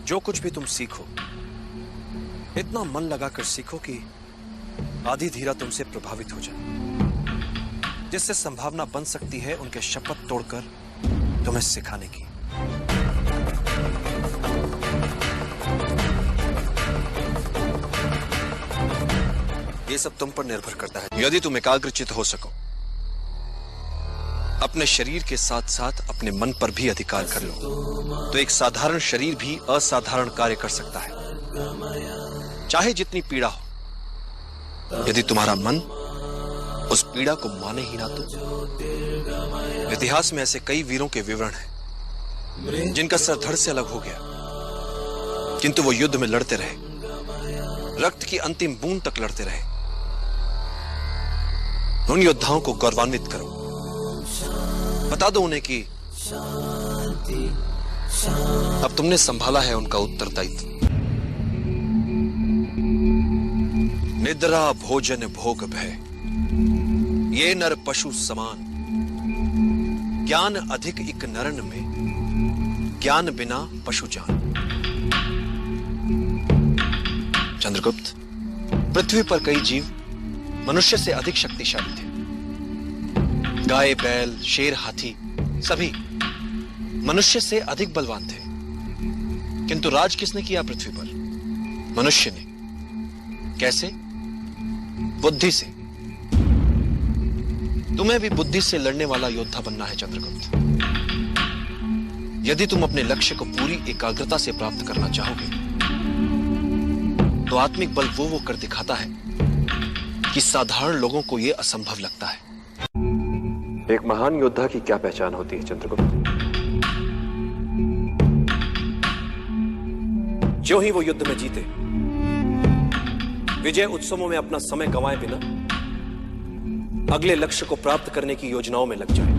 जो कुछ भी तुम सीखो इतना मन लगाकर सीखो कि आधी धीरा तुमसे प्रभावित हो जाए, जिससे संभावना बन सकती है उनके शपथ तोड़कर तुम्हें सिखाने की। ये सब तुम पर निर्भर करता है। यदि तुम एकाग्रचित हो सको, अपने शरीर के साथ साथ अपने मन पर भी अधिकार कर लो, तो एक साधारण शरीर भी असाधारण कार्य कर सकता है, चाहे जितनी पीड़ा हो। यदि तुम्हारा मन उस पीड़ा को माने ही ना तो। इतिहास में ऐसे कई वीरों के विवरण हैं जिनका सर धड़ से अलग हो गया, किंतु वो युद्ध में लड़ते रहे, रक्त की अंतिम बूंद तक लड़ते रहे। उन योद्धाओं को गौरवान्वित करो, बता दो उन्हें कि अब तुमने संभाला है उनका उत्तरदायित्व। निद्रा भोजन भोग भय, ये नर पशु समान, ज्ञान अधिक इक नरन में, ज्ञान बिना पशु जान। चंद्रगुप्त, पृथ्वी पर कई जीव मनुष्य से अधिक शक्तिशाली थे। गाय, बैल, शेर, हाथी सभी मनुष्य से अधिक बलवान थे, किंतु राज किसने किया पृथ्वी पर? मनुष्य ने। कैसे? बुद्धि से। तुम्हें भी बुद्धि से लड़ने वाला योद्धा बनना है चंद्रगुप्त। यदि तुम अपने लक्ष्य को पूरी एकाग्रता से प्राप्त करना चाहोगे, तो आत्मिक बल वो कर दिखाता है कि साधारण लोगों को यह असंभव लगता है। एक महान योद्धा की क्या पहचान होती है चंद्रगुप्त? जो ही वो युद्ध में जीते, विजय उत्सवों में अपना समय गंवाए बिना अगले लक्ष्य को प्राप्त करने की योजनाओं में लग जाए।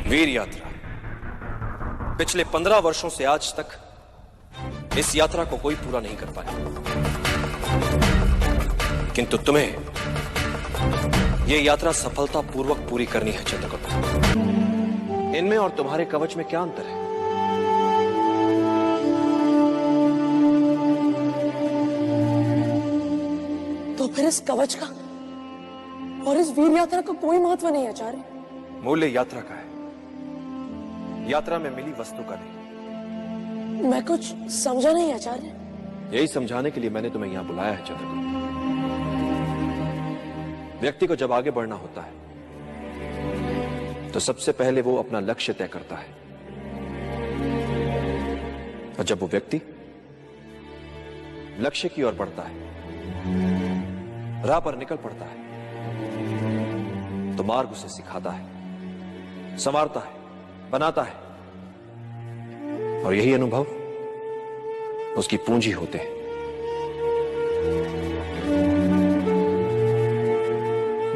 वीर यात्रा पिछले 15 वर्षों से आज तक इस यात्रा को कोई पूरा नहीं कर पाया, किंतु तुम्हें यह यात्रा सफलतापूर्वक पूरी करनी है चंद्रगुप्त। इनमें और तुम्हारे कवच में क्या अंतर है? तो फिर इस कवच का और इस वीर यात्रा का कोई महत्व नहीं आचार्य। मूल्य यात्रा का है, यात्रा में मिली वस्तु का नहीं। मैं कुछ समझा नहीं आचार्य। यही समझाने के लिए मैंने तुम्हें यहां बुलाया है चंद्रगुप्त। व्यक्ति को जब आगे बढ़ना होता है तो सबसे पहले वो अपना लक्ष्य तय करता है, और जब वो व्यक्ति लक्ष्य की ओर बढ़ता है, राह पर निकल पड़ता है, तो मार्ग उसे सिखाता है, संवारता है, बनाता है, और यही अनुभव उसकी पूंजी होते हैं।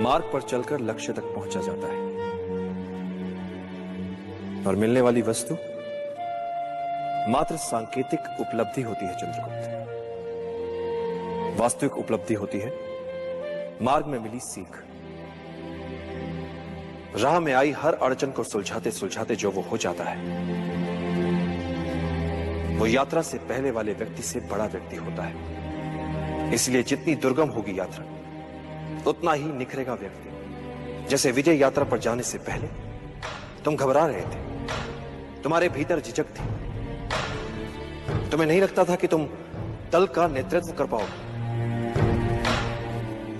मार्ग पर चलकर लक्ष्य तक पहुंचा जाता है, और मिलने वाली वस्तु मात्र सांकेतिक उपलब्धि होती है चंद्रगुप्त। वास्तविक उपलब्धि होती है मार्ग में मिली सीख। राह में आई हर अड़चन को सुलझाते सुलझाते जो वो हो जाता है, वो यात्रा से पहले वाले व्यक्ति से बड़ा व्यक्ति होता है। इसलिए जितनी दुर्गम होगी यात्रा, उतना ही निखरेगा व्यक्ति। जैसे विजय यात्रा पर जाने से पहले तुम घबरा रहे थे, तुम्हारे भीतर झिझक थी, तुम्हें नहीं लगता था कि तुम दल का नेतृत्व कर पाओगे,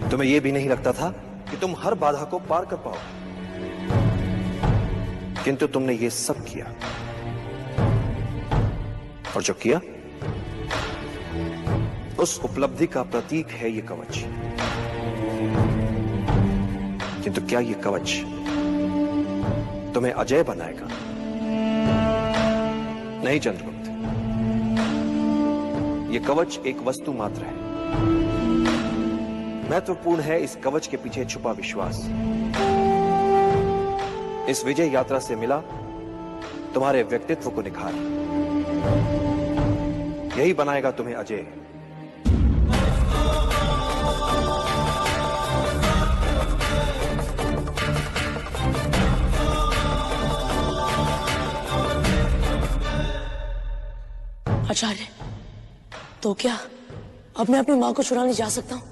तुम्हें यह भी नहीं लगता था कि तुम हर बाधा को पार कर पाओगे, किंतु तुमने ये सब किया, और जो किया उस उपलब्धि का प्रतीक है ये कवच। किंतु क्या ये कवच तुम्हें अजय बनाएगा? नहीं चंद्रगुप्त, ये कवच एक वस्तु मात्र है। महत्वपूर्ण है इस कवच के पीछे छुपा विश्वास। इस विजय यात्रा से मिला तुम्हारे व्यक्तित्व को निखार, यही बनाएगा तुम्हें अजय। आचार्य, तो क्या अब मैं अपनी मां को छुड़ाने जा सकता हूं?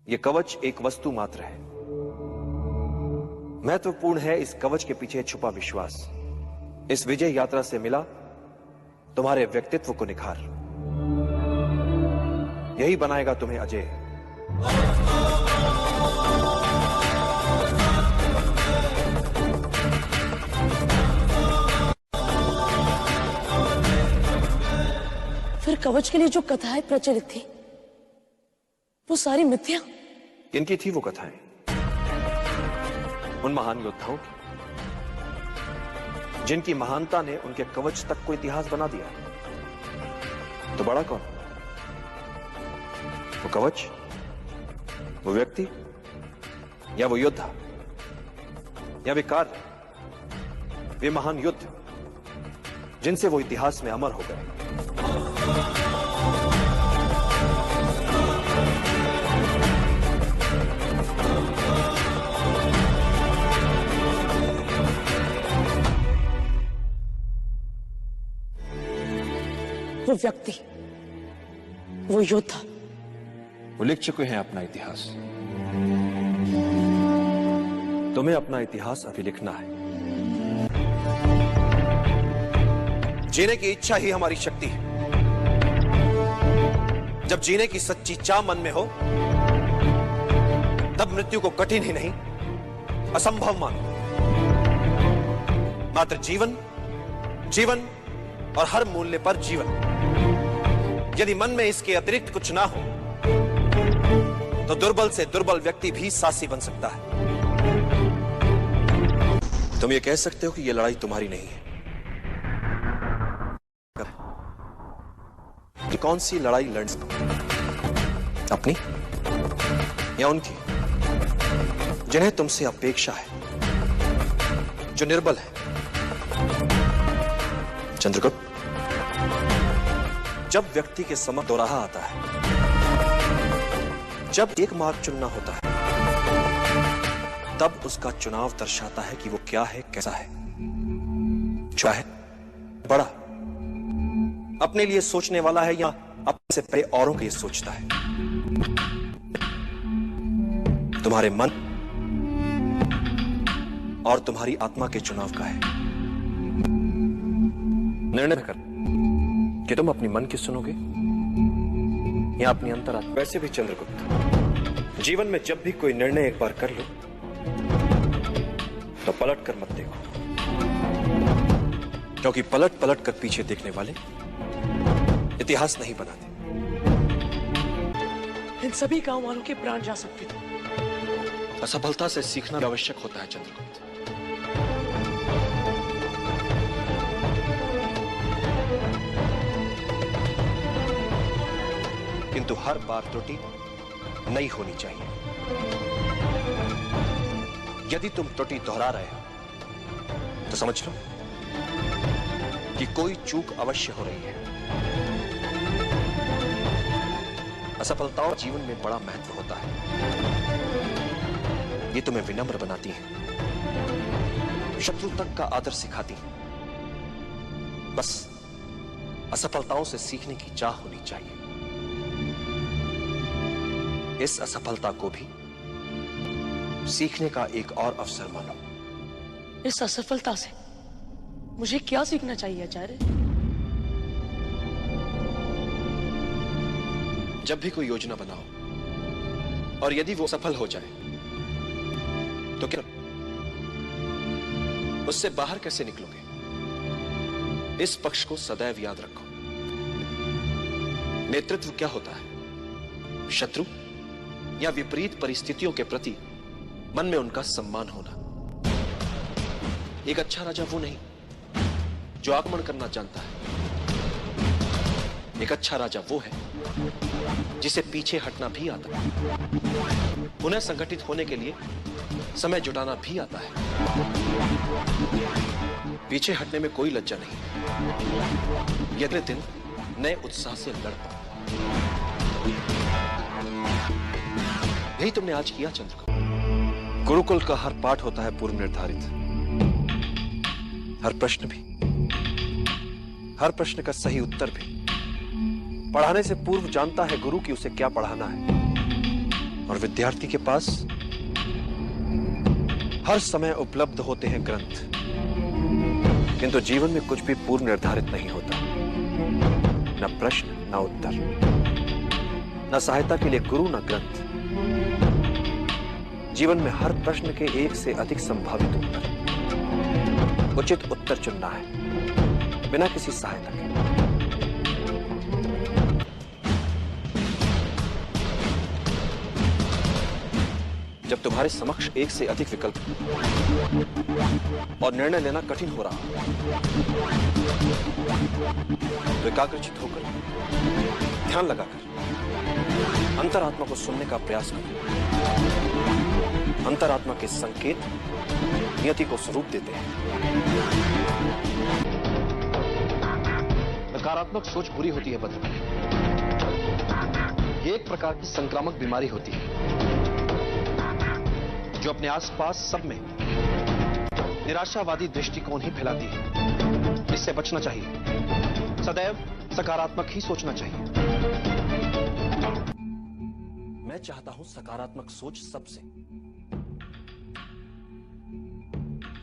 यह कवच एक वस्तु मात्र है। महत्वपूर्ण है इस कवच के पीछे छुपा विश्वास। इस विजय यात्रा से मिला तुम्हारे व्यक्तित्व को निखार। यही बनाएगा तुम्हें अजय। फिर कवच के लिए जो कथाएं प्रचलित थी वो सारी मिथ्या? इनकी थी वो कथाएं उन महान योद्धाओं की जिनकी महानता ने उनके कवच तक को इतिहास बना दिया। तो बड़ा कौन? वो कवच, वो व्यक्ति, या वो योद्धा, या वे कार्य, वे महान युद्ध जिनसे वो इतिहास में अमर हो गए। वो व्यक्ति, वो योद्धा, वो लिख चुके हैं अपना इतिहास। तुम्हें अपना इतिहास अभी लिखना है। जीने की इच्छा ही हमारी शक्ति है। जब जीने की सच्ची चाह मन में हो तब मृत्यु को कठिन ही नहीं असंभव मानो। मात्र जीवन, जीवन और हर मूल्य पर जीवन। यदि मन में इसके अतिरिक्त कुछ ना हो तो दुर्बल से दुर्बल व्यक्ति भी साहसी बन सकता है। तुम ये कह सकते हो कि यह लड़ाई तुम्हारी नहीं है। कि कौन सी लड़ाई लड़ अपनी या उनकी जिन्हें तुमसे अपेक्षा है, जो निर्बल है? चंद्रगुप्त, जब व्यक्ति के समक्ष दोराहा आता है, जब एक मार्ग चुनना होता है, तब उसका चुनाव दर्शाता है कि वो क्या है, कैसा है। छोटा है, बड़ा, अपने लिए सोचने वाला है या अपने से पहले औरों के लिए सोचता है। तुम्हारे मन और तुम्हारी आत्मा के चुनाव का है। निर्णय कर कि तुम अपनी मन की सुनोगे या अपनी अंतरात्मा। वैसे भी चंद्रगुप्त, जीवन में जब भी कोई निर्णय एक बार कर लो तो पलट कर मत देखो, क्योंकि पलट पलट कर पीछे देखने वाले इतिहास नहीं बनाते। इन सभी गांव वालों के प्राण जा सकते थे। असफलता से सीखना आवश्यक होता है चंद्रगुप्त। किंतु हर बार त्रुटि नहीं होनी चाहिए। यदि तुम त्रुटि दोहरा रहे हो तो समझ लो कि कोई चूक अवश्य हो रही है। असफलताओं जीवन में बड़ा महत्व होता है। ये तुम्हें विनम्र बनाती है, शत्रु तक का आदर सिखाती है। बस असफलताओं से सीखने की चाह होनी चाहिए। इस असफलता को भी सीखने का एक और अवसर मानो। इस असफलता से मुझे क्या सीखना चाहिए आचार्य? जब भी कोई योजना बनाओ और यदि वो सफल हो जाए तो क्या उससे बाहर कैसे निकलोगे? इस पक्ष को सदैव याद रखो। नेतृत्व क्या होता है? शत्रु या विपरीत परिस्थितियों के प्रति मन में उनका सम्मान होना। एक अच्छा राजा वो नहीं जो आक्रमण करना जानता है। एक अच्छा राजा वो है जिसे पीछे हटना भी आता है, पुनः संगठित होने के लिए समय जुटाना भी आता है। पीछे हटने में कोई लज्जा नहीं। ये अगले दिन नए उत्साह से लड़ पाओ। यही तुमने आज किया चंद्रका। गुरुकुल का हर पाठ होता है पूर्व निर्धारित, हर प्रश्न भी, हर प्रश्न का सही उत्तर भी पढ़ाने से पूर्व जानता है गुरु कि उसे क्या पढ़ाना है। और विद्यार्थी के पास हर समय उपलब्ध होते हैं ग्रंथ, किंतु जीवन में कुछ भी पूर्व निर्धारित नहीं होता। न प्रश्न, न उत्तर, न सहायता के लिए गुरु, न ग्रंथ। जीवन में हर प्रश्न के एक से अधिक संभावित उत्तर, उचित उत्तर चुनना है बिना किसी सहायता के। जब तुम्हारे समक्ष एक से अधिक विकल्प और निर्णय लेना कठिन हो रहा तो एकाग्रचित होकर, ध्यान लगाकर अंतरात्मा को सुनने का प्रयास करो। अंतरात्मा के संकेत नियति को स्वरूप देते हैं। नकारात्मक सोच बुरी होती है बद्र। ये एक प्रकार की संक्रामक बीमारी होती है जो अपने आसपास सब में निराशावादी दृष्टिकोण ही फैलाती है। इससे बचना चाहिए। सदैव सकारात्मक ही सोचना चाहिए। मैं चाहता हूं सकारात्मक सोच सबसे।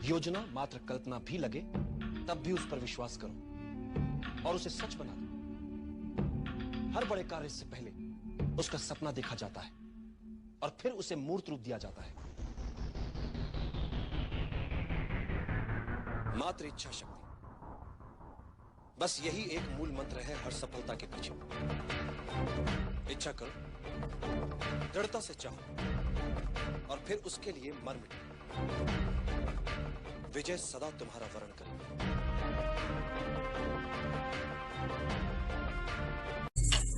योजना मात्र कल्पना भी लगे तब भी उस पर विश्वास करो और उसे सच बना दो। हर बड़े कार्य से पहले उसका सपना देखा जाता है और फिर उसे मूर्त रूप दिया जाता है। मात्र इच्छा शक्ति, बस यही एक मूल मंत्र है हर सफलता के पीछे। इच्छा करो, दृढ़ता से चाहो और फिर उसके लिए मर मिटो। विजय सदा तुम्हारा वरण करे।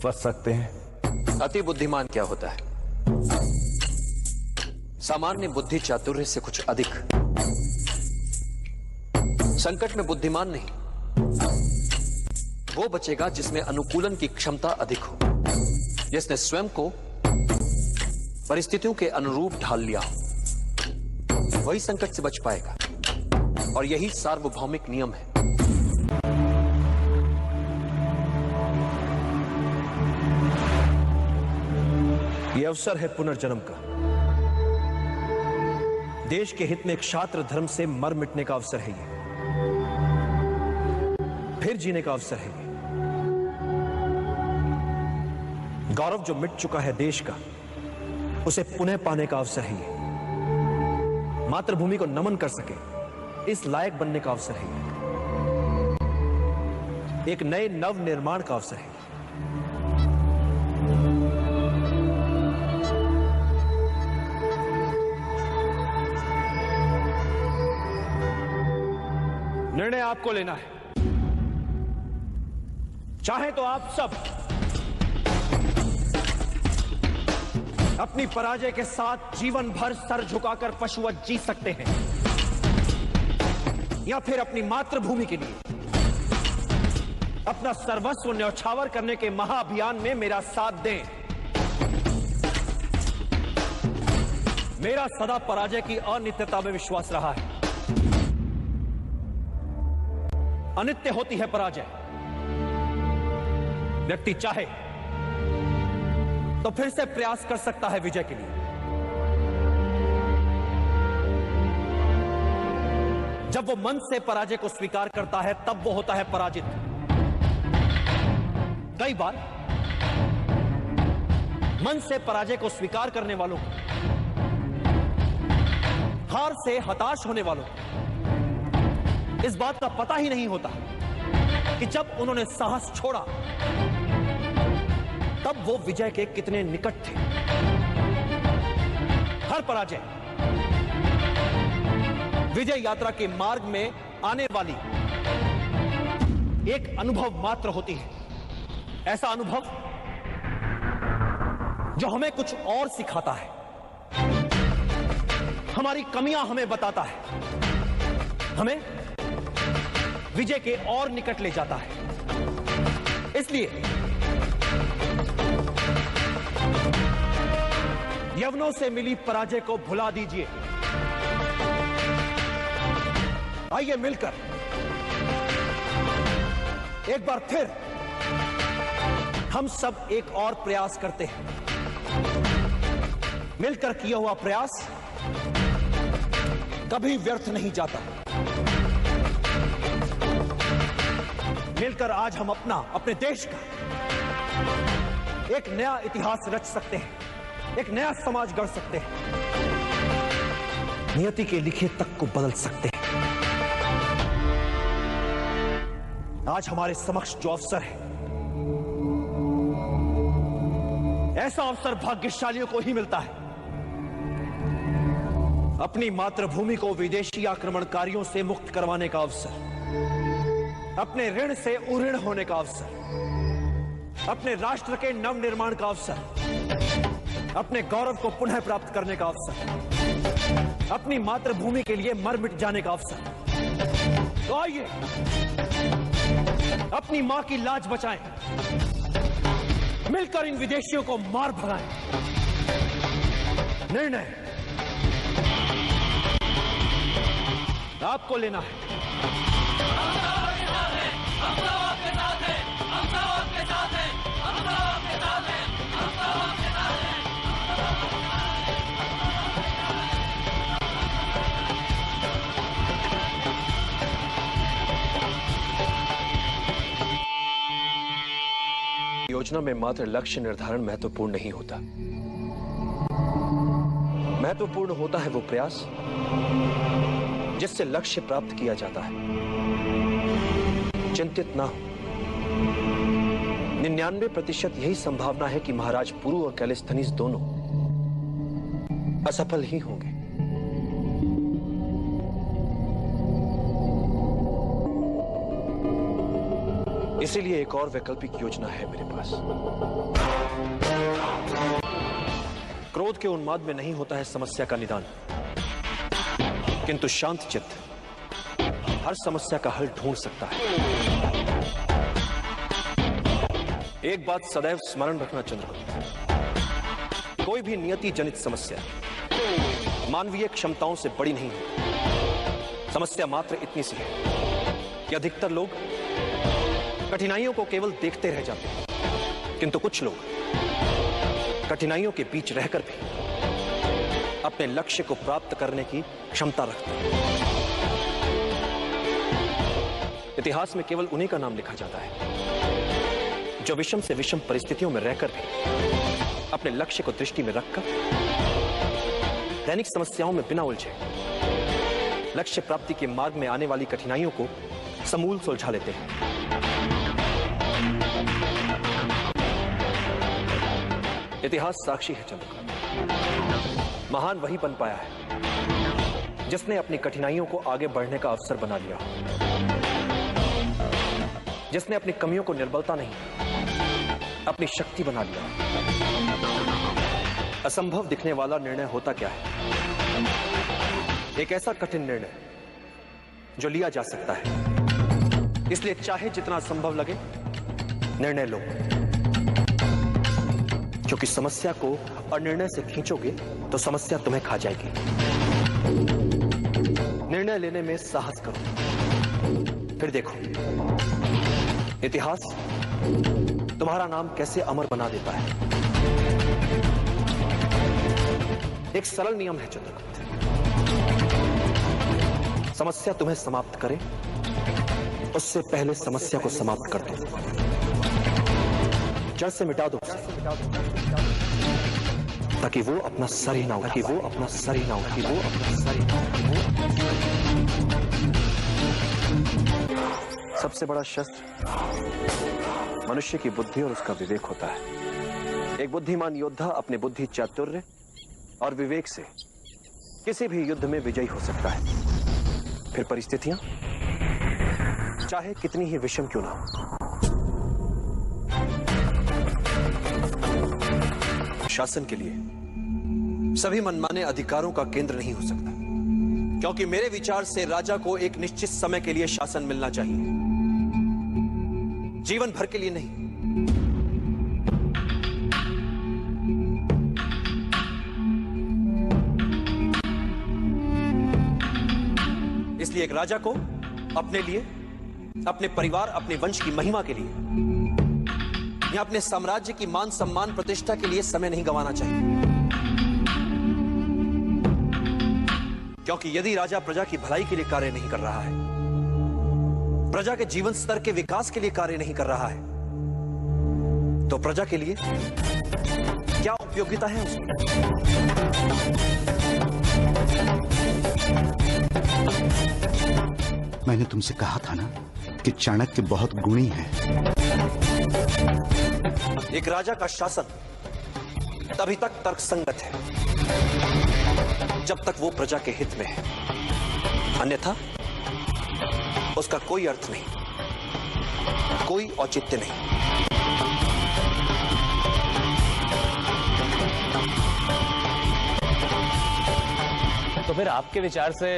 बच सकते हैं। अति बुद्धिमान क्या होता है? सामान्य बुद्धि चातुर्य से कुछ अधिक। संकट में बुद्धिमान नहीं, वो बचेगा जिसमें अनुकूलन की क्षमता अधिक हो, जिसने स्वयं को परिस्थितियों के अनुरूप ढाल लिया हो, वही संकट से बच पाएगा। और यही सार्वभौमिक नियम है। यह अवसर है पुनर्जन्म का। देश के हित में क्षात्र धर्म से मर मिटने का अवसर है। ये फिर जीने का अवसर है। ये गौरव जो मिट चुका है देश का, उसे पुनः पाने का अवसर है। ये मातृभूमि को नमन कर सके इस लायक बनने का अवसर है। ये एक नए नव निर्माण का अवसर है। निर्णय आपको लेना है। चाहे तो आप सब अपनी पराजय के साथ जीवन भर सर झुकाकर पशुवत जी सकते हैं, या फिर अपनी मातृभूमि के लिए अपना सर्वस्व न्यौछावर करने के महाअभियान में मेरा साथ दें। मेरा सदा पराजय की अनित्यता में विश्वास रहा है। अनित्य होती है पराजय। व्यक्ति चाहे तो फिर से प्रयास कर सकता है विजय के लिए। जब वो मन से पराजय को स्वीकार करता है तब वो होता है पराजित। कई बार मन से पराजय को स्वीकार करने वालों को, हार से हताश होने वालों को इस बात का पता ही नहीं होता कि जब उन्होंने साहस छोड़ा तब वो विजय के कितने निकट थे। हर पराजय विजय यात्रा के मार्ग में आने वाली एक अनुभव मात्र होती है। ऐसा अनुभव जो हमें कुछ और सिखाता है, हमारी कमियां हमें बताता है, हमें विजय के और निकट ले जाता है। इसलिए यवनों से मिली पराजय को भुला दीजिए। आइए मिलकर एक बार फिर हम सब एक और प्रयास करते हैं। मिलकर किया हुआ प्रयास कभी व्यर्थ नहीं जाता। मिलकर आज हम अपने देश का एक नया इतिहास रच सकते हैं, एक नया समाज गढ़ सकते हैं, नियति के लिखे तक को बदल सकते हैं। आज हमारे समक्ष जो अवसर है, ऐसा अवसर भाग्यशालियों को ही मिलता है। अपनी मातृभूमि को विदेशी आक्रमणकारियों से मुक्त करवाने का अवसर, अपने ऋण से उऋण होने का अवसर, अपने राष्ट्र के नवनिर्माण का अवसर, अपने गौरव को पुनः प्राप्त करने का अवसर, अपनी मातृभूमि के लिए मर मिट जाने का अवसर। तो आइए अपनी मां की लाज बचाएं, मिलकर इन विदेशियों को मार भगाएं। निर्णय आपको लेना है। योजना में मात्र लक्ष्य निर्धारण महत्वपूर्ण नहीं होता। महत्वपूर्ण होता है वो प्रयास जिससे लक्ष्य प्राप्त किया जाता है। चिंतित ना हो, 99% यही संभावना है कि महाराज पुरु और कैलिस्थनीज दोनों असफल ही होंगे। इसीलिए एक और वैकल्पिक योजना है मेरे पास। क्रोध के उन्माद में नहीं होता है समस्या का निदान, किंतु शांत चित्त हर समस्या का हल ढूंढ सकता है। एक बात सदैव स्मरण रखना चंद्रगुप्त, कोई भी नियति जनित समस्या मानवीय क्षमताओं से बड़ी नहीं है। समस्या मात्र इतनी सी है कि अधिकतर लोग कठिनाइयों को केवल देखते रह जाते हैं, किंतु कुछ लोग कठिनाइयों के बीच रहकर भी अपने लक्ष्य को प्राप्त करने की क्षमता रखते हैं। इतिहास में केवल उन्हीं का नाम लिखा जाता है जो विषम से विषम परिस्थितियों में रहकर भी अपने लक्ष्य को दृष्टि में रखकर दैनिक समस्याओं में बिना उलझे लक्ष्य प्राप्ति के मार्ग में आने वाली कठिनाइयों को समूल सुलझा लेते हैं। इतिहास साक्षी है चंद्रगुप्त, महान वही बन पाया है जिसने अपनी कठिनाइयों को आगे बढ़ने का अवसर बना लिया, जिसने अपनी कमियों को निर्बलता नहीं अपनी शक्ति बना लिया। असंभव दिखने वाला निर्णय होता क्या है? एक ऐसा कठिन निर्णय जो लिया जा सकता है। इसलिए चाहे जितना संभव लगे निर्णय लो, क्योंकि समस्या को अनिर्णय से खींचोगे तो समस्या तुम्हें खा जाएगी। निर्णय लेने में साहस करो, फिर देखो इतिहास तुम्हारा नाम कैसे अमर बना देता है। एक सरल नियम है चंद्रगुप्त, समस्या तुम्हें समाप्त करे उससे पहले समस्या को समाप्त कर दो, जड़ से मिटा दो, ताकि वो अपना सर ही ना हो, ताकि वो अपना सर ही ना हो, ताकि वो अपना सर ही ना हो। सबसे बड़ा शस्त्र मनुष्य की बुद्धि और उसका विवेक होता है। एक बुद्धिमान योद्धा अपने बुद्धि, चातुर्य और विवेक से किसी भी युद्ध में विजयी हो सकता है, फिर परिस्थितियां चाहे कितनी ही विषम क्यों ना हो। शासन के लिए सभी मनमाने अधिकारों का केंद्र नहीं हो सकता। क्योंकि मेरे विचार से राजा को एक निश्चित समय के लिए शासन मिलना चाहिए, जीवन भर के लिए नहीं। इसलिए एक राजा को अपने लिए, अपने परिवार, अपने वंश की महिमा के लिए या अपने साम्राज्य की मान सम्मान प्रतिष्ठा के लिए समय नहीं गंवाना चाहिए। क्योंकि यदि राजा प्रजा की भलाई के लिए कार्य नहीं कर रहा है, प्रजा के जीवन स्तर के विकास के लिए कार्य नहीं कर रहा है, तो प्रजा के लिए क्या उपयोगिता है उसकी? मैंने तुमसे कहा था ना कि चाणक्य बहुत गुणी है। एक राजा का शासन तभी तक तर्कसंगत है जब तक वो प्रजा के हित में है, अन्यथा उसका कोई अर्थ नहीं, कोई औचित्य नहीं। तो फिर आपके विचार से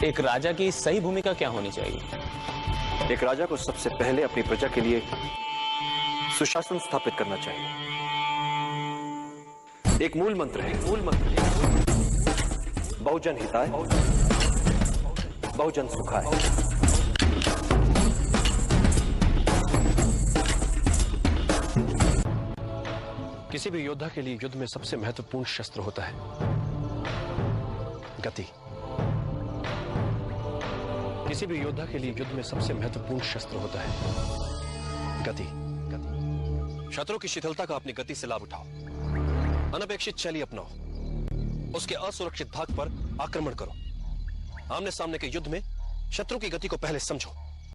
एक राजा की सही भूमिका क्या होनी चाहिए? एक राजा को सबसे पहले अपनी प्रजा के लिए सुशासन स्थापित करना चाहिए। एक मूल मंत्र है, बहुजन हिताय, बहुजन सुखाय। किसी भी योद्धा के लिए युद्ध में सबसे महत्वपूर्ण शस्त्र होता है गति। किसी भी योद्धा के लिए युद्ध में सबसे महत्वपूर्ण शस्त्र होता है गति। शत्रु की शिथिलता का अपनी गति से लाभ उठाओ, अनपेक्षित शैली अपनाओ, उसके असुरक्षित भाग पर आक्रमण करो। आमने सामने के युद्ध में शत्रु की गति को पहले समझो,